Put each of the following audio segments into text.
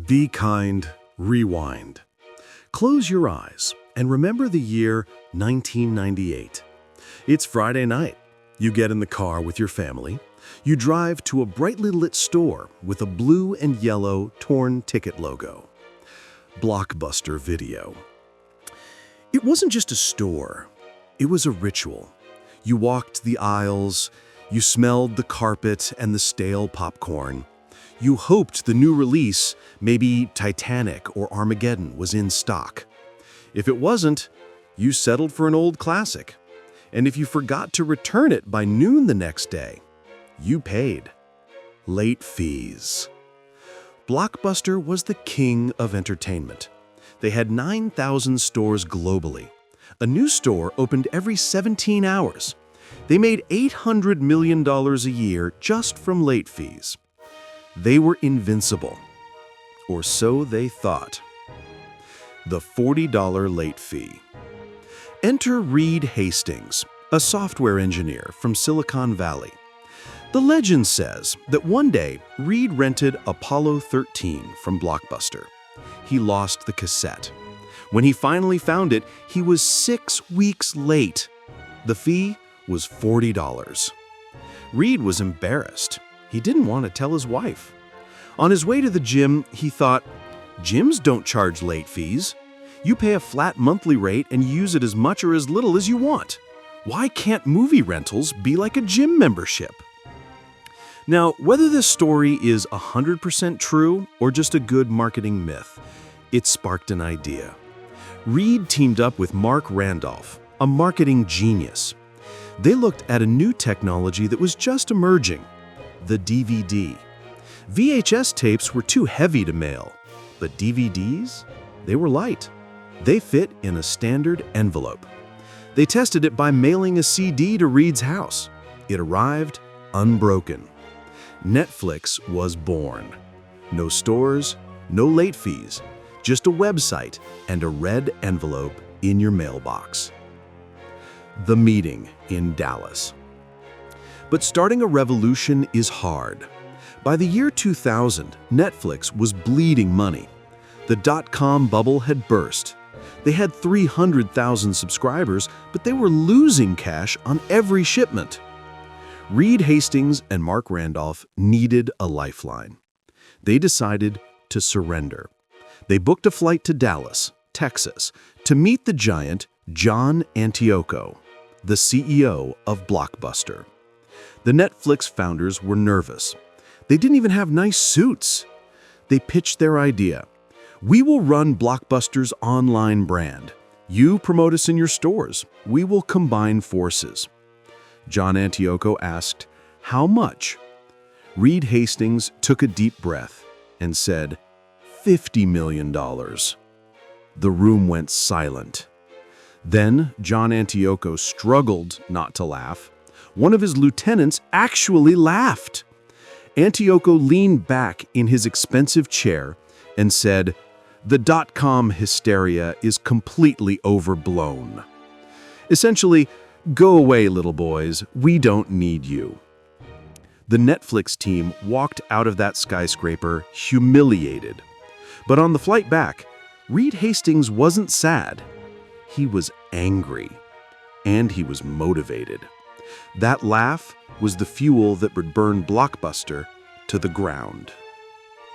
Be kind, rewind. Close your eyes and remember the year 1998. It's Friday night. You get in the car with your family. You drive to a brightly lit store with a blue and yellow torn ticket logo. Blockbuster Video. It wasn't just a store. It was a ritual. You walked the aisles. You smelled the carpet and the stale popcorn. You hoped the new release, maybe Titanic or Armageddon, was in stock. If it wasn't, you settled for an old classic. And if you forgot to return it by noon the next day, you paid. Late fees. Blockbuster was the king of entertainment. They had 9,000 stores globally. A new store opened every 17 hours. They made $800 million a year just from late fees. They were invincible, or so they thought. The $40 late fee. Enter Reed Hastings, a software engineer from Silicon Valley. The legend says that one day, Reed rented Apollo 13 from Blockbuster. He lost the cassette. When he finally found it, he was 6 weeks late. The fee was $40. Reed was embarrassed. He didn't want to tell his wife. On his way to the gym, he thought, gyms don't charge late fees. You pay a flat monthly rate and use it as much or as little as you want. Why can't movie rentals be like a gym membership? Now, whether this story is 100% true or just a good marketing myth, it sparked an idea. Reed teamed up with Mark Randolph, a marketing genius. They looked at a new technology that was just emerging, the DVD. VHS tapes were too heavy to mail, but DVDs, they were light. They fit in a standard envelope. They tested it by mailing a CD to Reed's house. It arrived unbroken. Netflix was born. No stores, no late fees, just a website and a red envelope in your mailbox. The meeting in Dallas. But starting a revolution is hard. By the year 2000, Netflix was bleeding money. The dot-com bubble had burst. They had 300,000 subscribers, but they were losing cash on every shipment. Reed Hastings and Mark Randolph needed a lifeline. They decided to surrender. They booked a flight to Dallas, Texas, to meet the giant John Antioco, the CEO of Blockbuster. The Netflix founders were nervous. They didn't even have nice suits. They pitched their idea. We will run Blockbuster's online brand. You promote us in your stores. We will combine forces. John Antioco asked, how much? Reed Hastings took a deep breath and said, $50 million. The room went silent. Then John Antioco struggled not to laugh. One of his lieutenants actually laughed. Antioco leaned back in his expensive chair and said, the dot-com hysteria is completely overblown. Essentially, go away, little boys. We don't need you. The Netflix team walked out of that skyscraper humiliated. But on the flight back, Reed Hastings wasn't sad. He was angry. And he was motivated. That laugh was the fuel that would burn Blockbuster to the ground.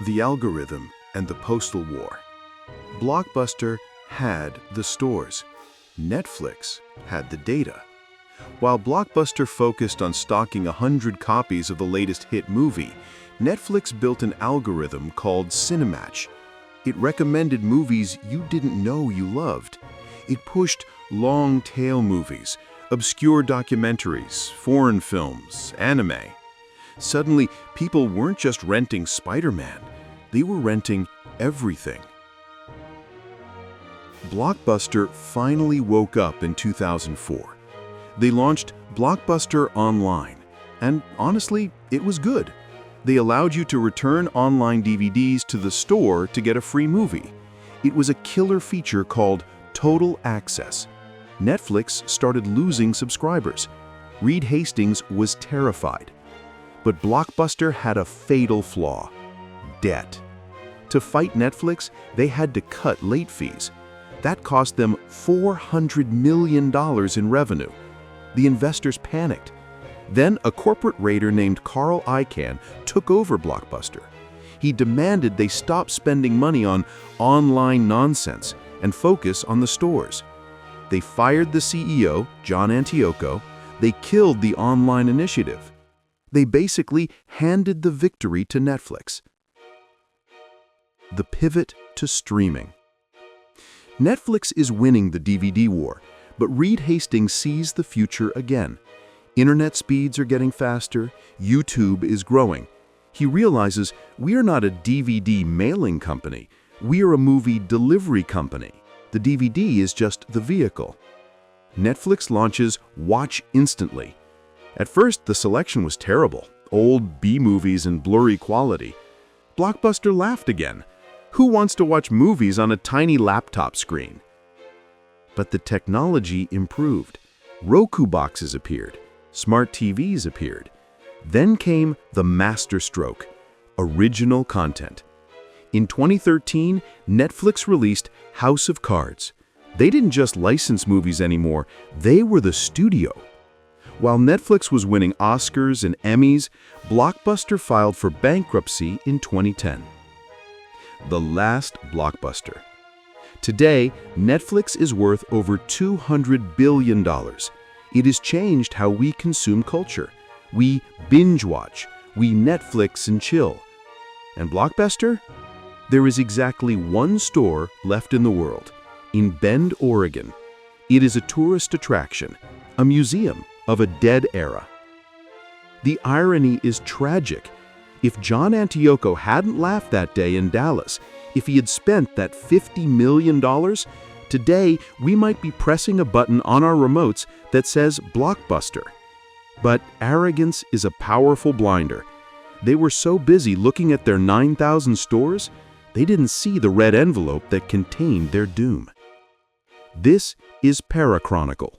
The algorithm and the postal war. Blockbuster had the stores. Netflix had the data. While Blockbuster focused on stocking 100 copies of the latest hit movie, Netflix built an algorithm called Cinematch. It recommended movies you didn't know you loved. It pushed long-tail movies, obscure documentaries, foreign films, anime. Suddenly, people weren't just renting Spider-Man. They were renting everything. Blockbuster finally woke up in 2004. They launched Blockbuster Online, and honestly, it was good. They allowed you to return online DVDs to the store to get a free movie. It was a killer feature called Total Access. Netflix started losing subscribers. Reed Hastings was terrified. But Blockbuster had a fatal flaw: debt. To fight Netflix, they had to cut late fees. That cost them $400 million in revenue. The investors panicked. Then a corporate raider named Carl Icahn took over Blockbuster. He demanded they stop spending money on online nonsense and focus on the stores. They fired the CEO, John Antioco. They killed the online initiative. They basically handed the victory to Netflix. The pivot to streaming. Netflix is winning the DVD war, but Reed Hastings sees the future again. Internet speeds are getting faster, YouTube is growing. He realizes we are not a DVD mailing company, we are a movie delivery company. The DVD is just the vehicle. Netflix launches Watch Instantly. At first, the selection was terrible, old B-movies and blurry quality. Blockbuster laughed again. Who wants to watch movies on a tiny laptop screen? But the technology improved. Roku boxes appeared. Smart TVs appeared. Then came the masterstroke, original content. In 2013, Netflix released House of Cards. They didn't just license movies anymore, they were the studio. While Netflix was winning Oscars and Emmys, Blockbuster filed for bankruptcy in 2010. The last Blockbuster. Today, Netflix is worth over $200 billion. It has changed how we consume culture. We binge watch, we Netflix and chill. And Blockbuster? There is exactly one store left in the world, in Bend, Oregon. It is a tourist attraction, a museum of a dead era. The irony is tragic. If John Antioco hadn't laughed that day in Dallas, if he had spent that $50 million, today we might be pressing a button on our remotes that says Blockbuster. But arrogance is a powerful blinder. They were so busy looking at their 9,000 stores, they didn't see the red envelope that contained their doom. This is Para Chronicle.